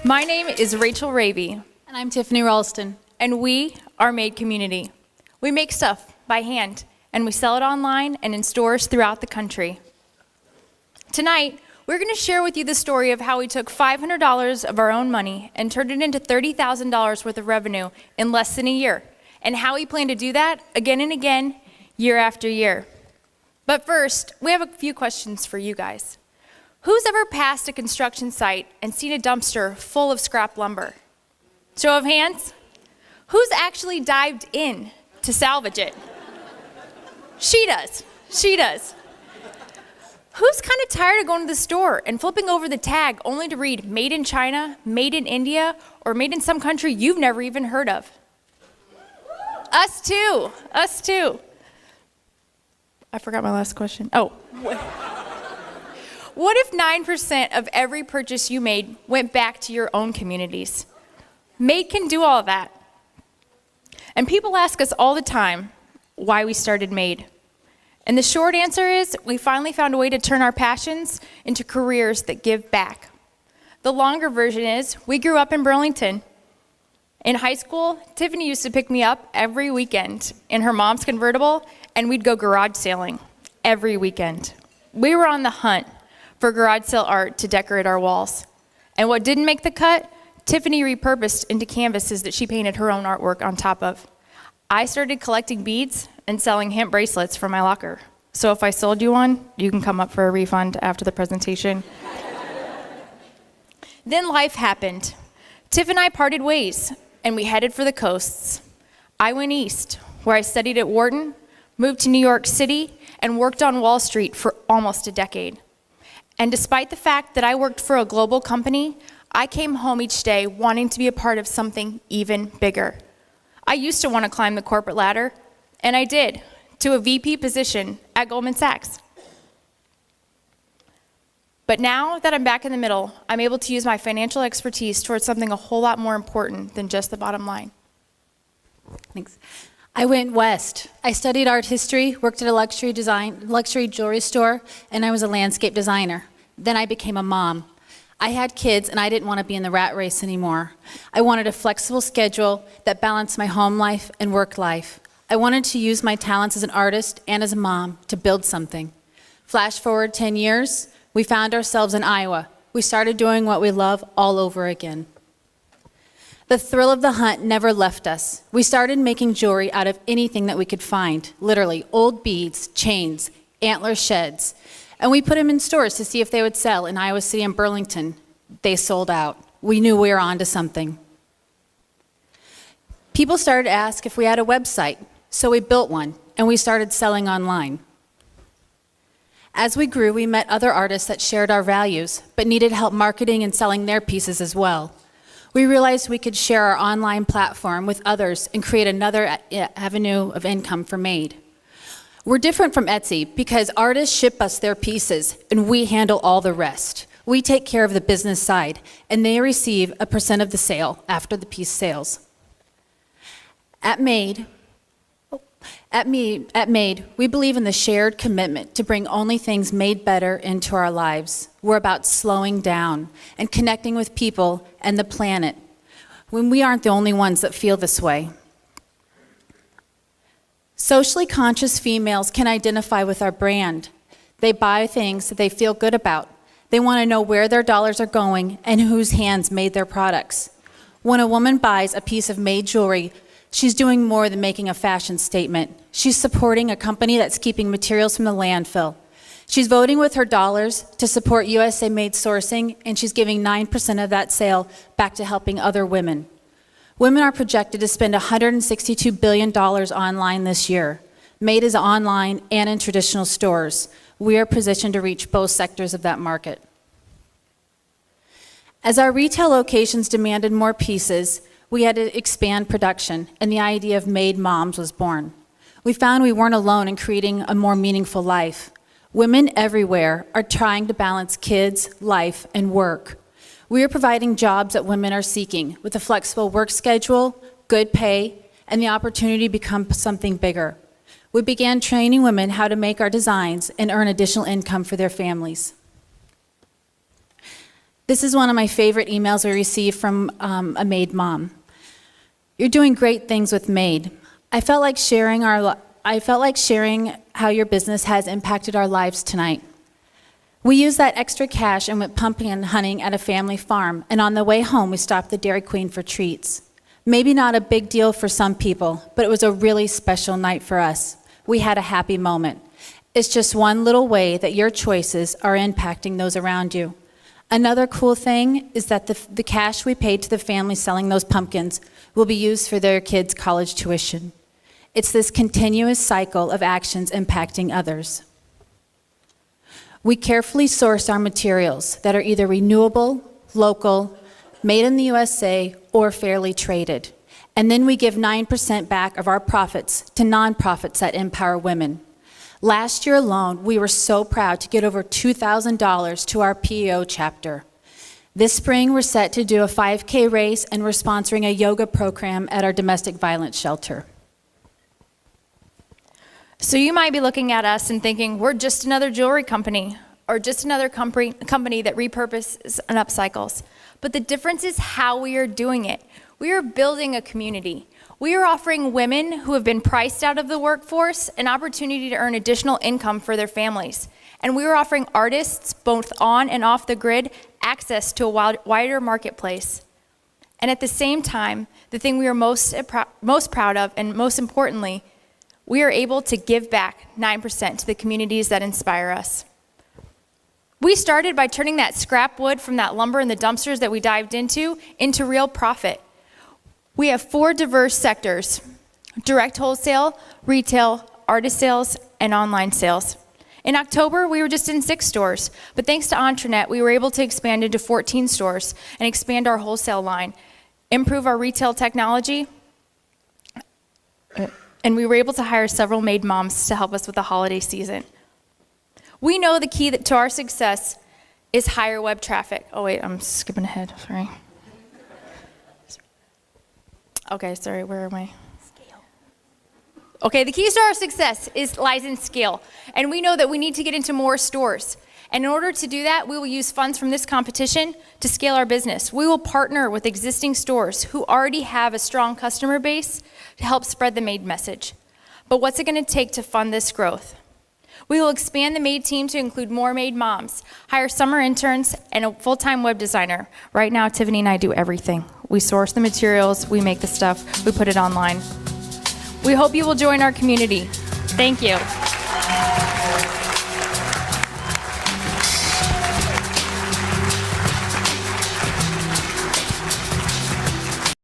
My name is Rachel Raby. And I'm Tiffany Ralston. And we are Made Community. We make stuff by hand, and we sell it online and in stores throughout the country. Tonight, we're going to share with you the story of how we took $500 of our own money and turned it into $30,000 worth of revenue in less than a year, and how we plan to do that again and again, year after year. But first, we have a few questions for you guys. Who's ever passed a construction site and seen a dumpster full of scrap lumber? Show of hands. Who's actually dived in to salvage it? She does. She does. Who's kind of tired of going to the store and flipping over the tag only to read made in China, made in India, or made in some country you've never even heard of? Us too. Us too. I forgot my last question. Oh. What if 9% of every purchase you made went back to your own communities? Made can do all of that. And people ask us all the time why we started Made. And the short answer is we finally found a way to turn our passions into careers that give back. The longer version is we grew up in Burlington. In high school, Tiffany used to pick me up every weekend in her mom's convertible, and we'd go garage sailing every weekend. We were on the hunt for garage sale art to decorate our walls. And what didn't make the cut, Tiffany repurposed into canvases that she painted her own artwork on top of. I started collecting beads and selling hemp bracelets from my locker. So if I sold you one, you can come up for a refund after the presentation. Then life happened. Tiff and I parted ways, and we headed for the coasts. I went east, where I studied at Wharton, moved to New York City, and worked on Wall Street for almost a decade. And despite the fact that I worked for a global company, I came home each day wanting to be a part of something even bigger. I used to want to climb the corporate ladder, and I did, to a VP position at Goldman Sachs. But now that I'm back in the middle, I'm able to use my financial expertise towards something a whole lot more important than just the bottom line. Thanks. I went west. I studied art history, worked at a luxury jewelry store, and I was a landscape designer. Then I became a mom. I had kids, and I didn't want to be in the rat race anymore. I wanted a flexible schedule that balanced my home life and work life. I wanted to use my talents as an artist and as a mom to build something. Flash forward 10 years, we found ourselves in Iowa. We started doing what we love all over again. The thrill of the hunt never left us. We started making jewelry out of anything that we could find, literally old beads, chains, antler sheds. And we put them in stores to see if they would sell in Iowa City and Burlington. They sold out. We knew we were onto something. People started to ask if we had a website, so we built one, and we started selling online. As we grew, we met other artists that shared our values, but needed help marketing and selling their pieces as well. We realized we could share our online platform with others and create another avenue of income for Made. We're different from Etsy because artists ship us their pieces and we handle all the rest. We take care of the business side and they receive a % of the sale after the piece sales. At Made, we believe in the shared commitment to bring only things made better into our lives. We're about slowing down and connecting with people and the planet when we aren't the only ones that feel this way. Socially conscious females can identify with our brand. They buy things that they feel good about. They want to know where their dollars are going and whose hands made their products. When a woman buys a piece of Made jewelry, she's doing more than making a fashion statement. She's supporting a company that's keeping materials from the landfill. She's voting with her dollars to support USA Made sourcing, and she's giving 9% of that sale back to helping other women. Women are projected to spend $162 billion online this year. Made is online and in traditional stores. We are positioned to reach both sectors of that market. As our retail locations demanded more pieces, we had to expand production, and the idea of Made Moms was born. We found we weren't alone in creating a more meaningful life. Women everywhere are trying to balance kids, life, and work. We are providing jobs that women are seeking with a flexible work schedule, good pay, and the opportunity to become something bigger. We began training women how to make our designs and earn additional income for their families. This is one of my favorite emails we received from a Made mom. You're doing great things with Made. I felt like sharing how your business has impacted our lives tonight. We used that extra cash and went pumpkin hunting at a family farm, and on the way home, we stopped the Dairy Queen for treats. Maybe not a big deal for some people, but it was a really special night for us. We had a happy moment. It's just one little way that your choices are impacting those around you. Another cool thing is that the cash we paid to the family selling those pumpkins will be used for their kids' college tuition. It's this continuous cycle of actions impacting others. We carefully source our materials that are either renewable, local, made in the USA, or fairly traded. And then we give 9% back of our profits to nonprofits that empower women. Last year alone, we were so proud to get over $2,000 to our PEO chapter. This spring, we're set to do a 5K race, and we're sponsoring a yoga program at our domestic violence shelter. So you might be looking at us and thinking, we're just another jewelry company or just another company that repurposes and upcycles. But the difference is how we are doing it. We are building a community. We are offering women who have been priced out of the workforce an opportunity to earn additional income for their families. And we are offering artists, both on and off the grid, access to a wider marketplace. And at the same time, the thing we are most proud of, and most importantly, we are able to give back 9% to the communities that inspire us. We started by turning that scrap wood from that lumber in the dumpsters that we dived into real profit. We have 4 diverse sectors: direct wholesale, retail, artist sales, and online sales. In October, we were just in 6 stores, but thanks to Intranet, we were able to expand into 14 stores and expand our wholesale line, improve our retail technology, and we were able to hire several Made moms to help us with the holiday season. We know the key to our success is higher web traffic. Oh wait, I'm skipping ahead, sorry. Okay, sorry, where am I? Scale. Okay, the keys to our success lies in scale. And we know that we need to get into more stores. And in order to do that, we will use funds from this competition to scale our business. We will partner with existing stores who already have a strong customer base to help spread the Made message. But what's it going to take to fund this growth? We will expand the Made team to include more Made moms, hire summer interns, and a full-time web designer. Right now, Tiffany and I do everything. We source the materials, we make the stuff, we put it online. We hope you will join our community. Thank you.